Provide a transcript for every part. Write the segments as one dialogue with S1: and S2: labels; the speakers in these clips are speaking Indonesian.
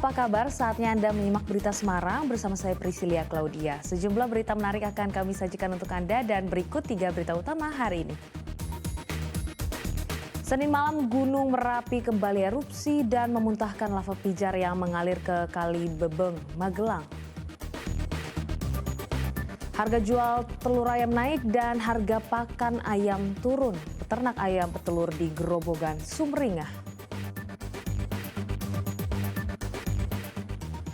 S1: Apa kabar? Saatnya Anda menyimak berita Semarang bersama saya Priscilia Claudia. Sejumlah berita menarik akan kami sajikan untuk Anda dan berikut 3 berita utama hari ini. Senin malam Gunung Merapi kembali erupsi dan memuntahkan lava pijar yang mengalir ke Kali Bebeng, Magelang. Harga jual telur ayam naik dan harga pakan ayam turun. Peternak ayam petelur di Grobogan, Sumringah.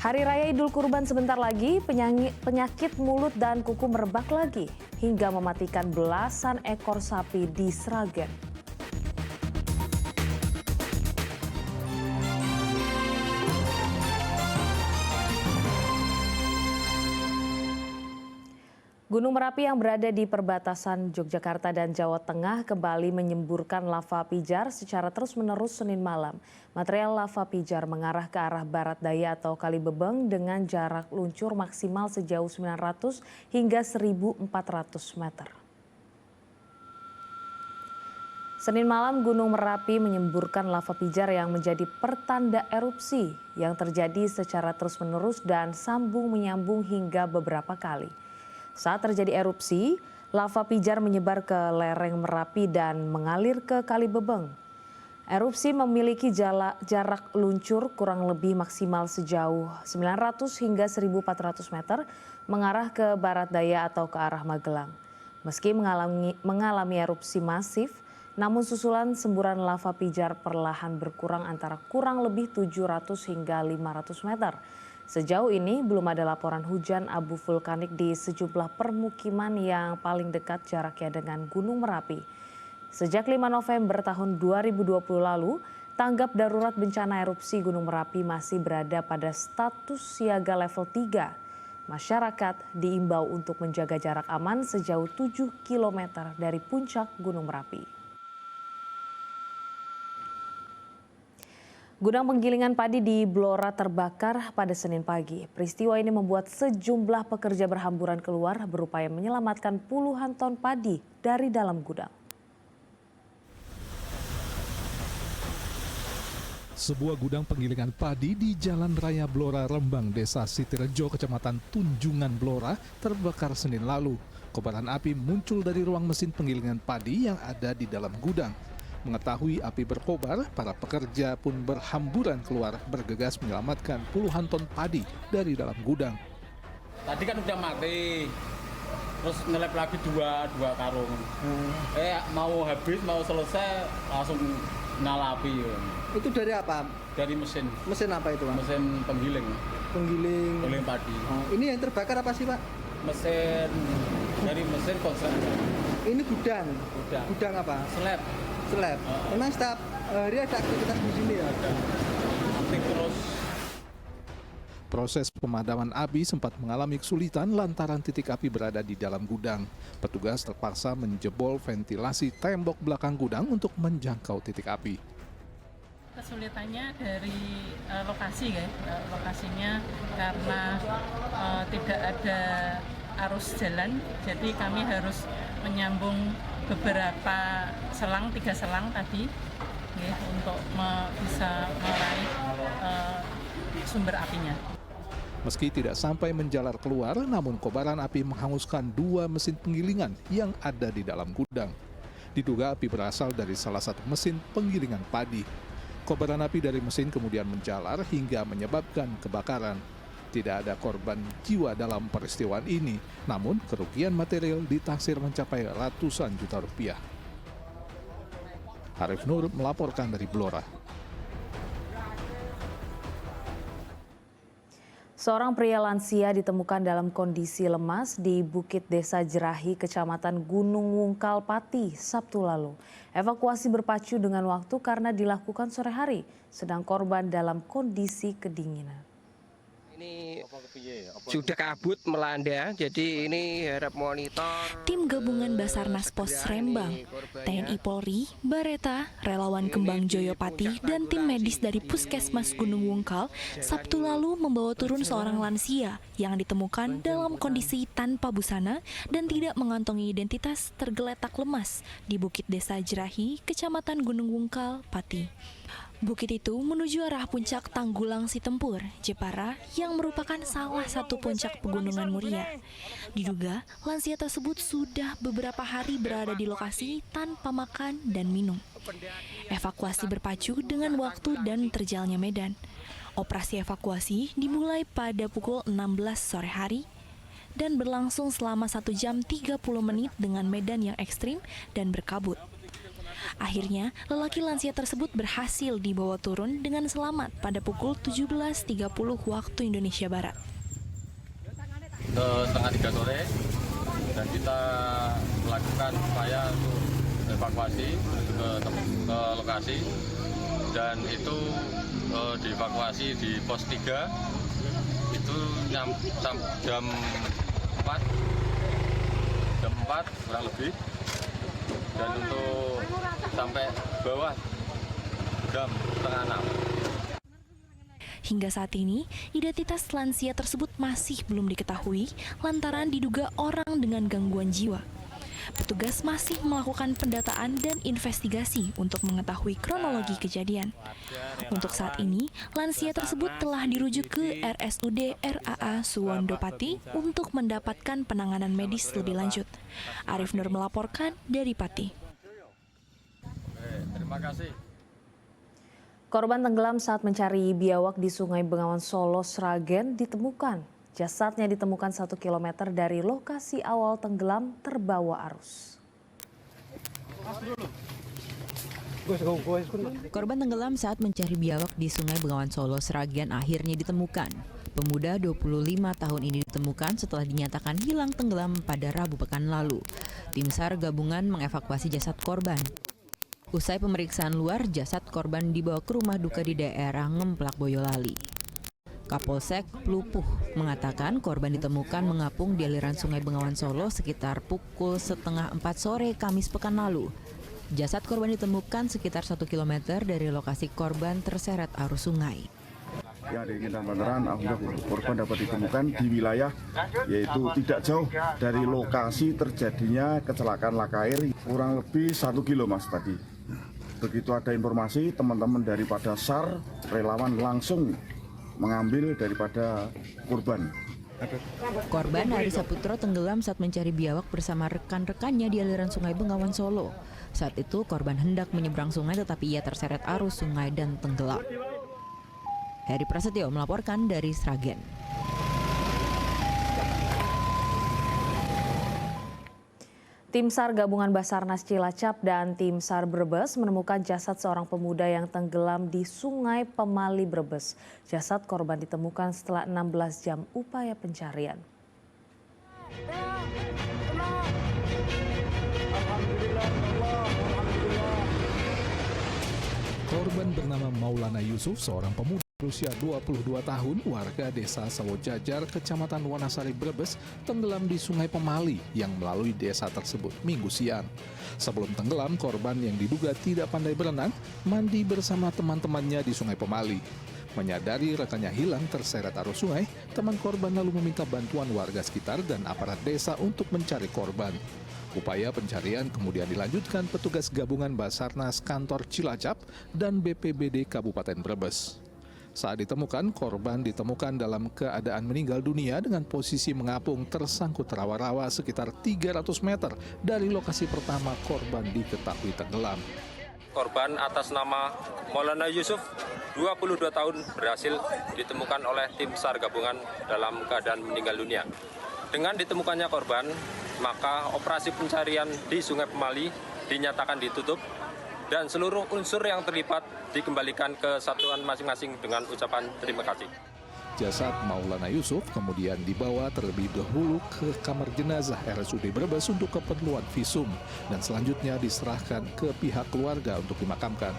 S1: Hari Raya Idul Kurban sebentar lagi, penyakit mulut dan kuku merebak lagi hingga mematikan belasan ekor sapi di Sragen. Gunung Merapi yang berada di perbatasan Yogyakarta dan Jawa Tengah kembali menyemburkan lava pijar secara terus-menerus Senin malam. Material lava pijar mengarah ke arah barat daya atau Kali Bebeng dengan jarak luncur maksimal sejauh 900 hingga 1.400 meter. Senin malam Gunung Merapi menyemburkan lava pijar yang menjadi pertanda erupsi yang terjadi secara terus-menerus dan sambung menyambung hingga beberapa kali. Saat terjadi erupsi, lava pijar menyebar ke lereng Merapi dan mengalir ke Kali Bebeng. Erupsi memiliki jarak luncur kurang lebih maksimal sejauh 900 hingga 1.400 meter mengarah ke barat daya atau ke arah Magelang. Meski mengalami erupsi masif, namun susulan semburan lava pijar perlahan berkurang antara kurang lebih 700 hingga 500 meter. Sejauh ini belum ada laporan hujan abu vulkanik di sejumlah permukiman yang paling dekat jaraknya dengan Gunung Merapi. Sejak 5 November tahun 2020 lalu, tanggap darurat bencana erupsi Gunung Merapi masih berada pada status siaga level 3. Masyarakat diimbau untuk menjaga jarak aman sejauh 7 km dari puncak Gunung Merapi. Gudang penggilingan padi di Blora terbakar pada Senin pagi. Peristiwa ini membuat sejumlah pekerja berhamburan keluar berupaya menyelamatkan puluhan ton padi dari dalam gudang.
S2: Sebuah gudang penggilingan padi di Jalan Raya Blora Rembang, Desa Sitirejo, Kecamatan Tunjungan Blora terbakar Senin lalu. Kobaran api muncul dari ruang mesin penggilingan padi yang ada di dalam gudang. Mengetahui api berkobar, para pekerja pun berhamburan keluar bergegas menyelamatkan puluhan ton padi dari dalam gudang.
S3: Tadi kan udah mati, terus ngelep lagi dua karung. Mau habis, mau selesai, langsung nyala api.
S4: Itu dari apa?
S3: Dari mesin.
S4: Mesin apa itu, Pak?
S3: Mesin penggiling.
S4: Penggiling
S3: padi.
S4: Oh, ini yang terbakar apa sih, Pak?
S3: Dari mesin konstruksi.
S4: Ini gudang. Gudang apa?
S3: Slab.
S4: Memang setiap hari ada aktivitas di sini ya?
S3: Ada. Aktif terus.
S2: Proses pemadaman api sempat mengalami kesulitan lantaran titik api berada di dalam gudang. Petugas terpaksa menjebol ventilasi tembok belakang gudang untuk menjangkau titik api.
S5: Kesulitannya dari lokasi, lokasinya karena tidak ada arus jalan, jadi kami harus menyambung beberapa selang, 3 selang tadi untuk bisa meraih sumber apinya.
S2: Meski tidak sampai menjalar keluar, namun kobaran api menghanguskan 2 mesin penggilingan yang ada di dalam gudang. Diduga api berasal dari salah satu mesin penggilingan padi. Kobaran api dari mesin kemudian menjalar hingga menyebabkan kebakaran. Tidak ada korban jiwa dalam peristiwa ini, namun kerugian material ditaksir mencapai ratusan juta rupiah. Arif Nur melaporkan dari Blora.
S1: Seorang pria lansia ditemukan dalam kondisi lemas di Bukit Desa Jerahi, Kecamatan Gunung Wungkal, Pati, Sabtu lalu. Evakuasi berpacu dengan waktu karena dilakukan sore hari, sedang korban dalam kondisi kedinginan.
S6: Ini sudah kabut melanda, jadi ini harap monitor.
S7: Tim gabungan Basarnas Pos Rembang, TNI Polri, Bareta, relawan Kembang Joyopati, dan tim medis dari Puskesmas Gunung Wungkal Sabtu lalu membawa turun seorang lansia yang ditemukan dalam kondisi tanpa busana dan tidak mengantongi identitas tergeletak lemas di Bukit Desa Jerahi, Kecamatan Gunung Wungkal, Pati. Bukit itu menuju arah puncak Tanggulang Sitempur, Jepara, yang merupakan salah satu puncak pegunungan Muria. Diduga, lansia tersebut sudah beberapa hari berada di lokasi tanpa makan dan minum. Evakuasi berpacu dengan waktu dan terjalnya medan. Operasi evakuasi dimulai pada pukul 16 sore hari dan berlangsung selama 1 jam 30 menit dengan medan yang ekstrim dan berkabut. Akhirnya, lelaki lansia tersebut berhasil dibawa turun dengan selamat pada pukul 17.30 waktu Indonesia Barat.
S8: Setengah 3 sore dan kita melakukan upaya untuk evakuasi ke lokasi, dan itu dievakuasi di pos 3 itu jam 4 kurang lebih, dan untuk sampai bawah jam setengah 6.
S7: Hingga saat ini, identitas lansia tersebut masih belum diketahui lantaran diduga orang dengan gangguan jiwa. Petugas masih melakukan pendataan dan investigasi untuk mengetahui kronologi kejadian. Untuk saat ini, lansia tersebut telah dirujuk ke RSUD RAA Suwondo Pati untuk mendapatkan penanganan medis lebih lanjut. Arif Nur melaporkan dari Pati.
S8: Terima kasih.
S1: Korban tenggelam saat mencari biawak di Sungai Bengawan Solo, Sragen ditemukan. Jasadnya ditemukan 1 km dari lokasi awal tenggelam terbawa arus.
S9: Korban tenggelam saat mencari biawak di Sungai Bengawan Solo, Sragen akhirnya ditemukan. Pemuda 25 tahun ini ditemukan setelah dinyatakan hilang tenggelam pada Rabu pekan lalu. Tim SAR gabungan mengevakuasi jasad korban. Usai pemeriksaan luar, jasad korban dibawa ke rumah duka di daerah Ngemplak, Boyolali. Kapolsek Plupuh mengatakan korban ditemukan mengapung di aliran Sungai Bengawan Solo sekitar pukul 3:30 sore Kamis pekan lalu. Jasad korban ditemukan sekitar 1 km dari lokasi korban terseret arus sungai.
S10: Yang diinginkan Pangeran, korban dapat ditemukan di wilayah yaitu tidak jauh dari lokasi terjadinya kecelakaan laka air, kurang lebih 1 kilo Mas tadi. Begitu ada informasi, teman-teman daripada SAR relawan langsung mengambil daripada korban.
S9: Korban Hari Saputro tenggelam saat mencari biawak bersama rekan-rekannya di aliran Sungai Bengawan Solo. Saat itu korban hendak menyeberang sungai tetapi ia terseret arus sungai dan tenggelam. Heri Prasetyo melaporkan dari Sragen.
S1: Tim SAR gabungan Basarnas Cilacap dan tim SAR Brebes menemukan jasad seorang pemuda yang tenggelam di Sungai Pemali, Brebes. Jasad korban ditemukan setelah 16 jam upaya pencarian.
S2: Korban bernama Maulana Yusuf, seorang pemuda berusia 22 tahun, warga desa Sawojajar, Kecamatan Wanasari, Brebes, tenggelam di Sungai Pemali yang melalui desa tersebut Minggu siang. Sebelum tenggelam, korban yang diduga tidak pandai berenang, mandi bersama teman-temannya di Sungai Pemali. Menyadari rekannya hilang terseret arus sungai, teman korban lalu meminta bantuan warga sekitar dan aparat desa untuk mencari korban. Upaya pencarian kemudian dilanjutkan petugas gabungan Basarnas Kantor Cilacap dan BPBD Kabupaten Brebes. Saat ditemukan, korban ditemukan dalam keadaan meninggal dunia dengan posisi mengapung tersangkut rawa-rawa sekitar 300 meter dari lokasi pertama korban diketahui tenggelam.
S8: Korban atas nama Maulana Yusuf, 22 tahun, berhasil ditemukan oleh tim SAR gabungan dalam keadaan meninggal dunia. Dengan ditemukannya korban, maka operasi pencarian di Sungai Pemali dinyatakan ditutup dan seluruh unsur yang terlibat dikembalikan ke satuan masing-masing dengan ucapan terima kasih.
S2: Jasad Maulana Yusuf kemudian dibawa terlebih dahulu ke kamar jenazah RSUD Brebes untuk keperluan visum dan selanjutnya diserahkan ke pihak keluarga untuk dimakamkan.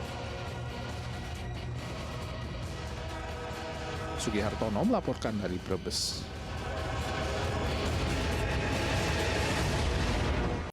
S2: Sugihartono melaporkan dari Brebes.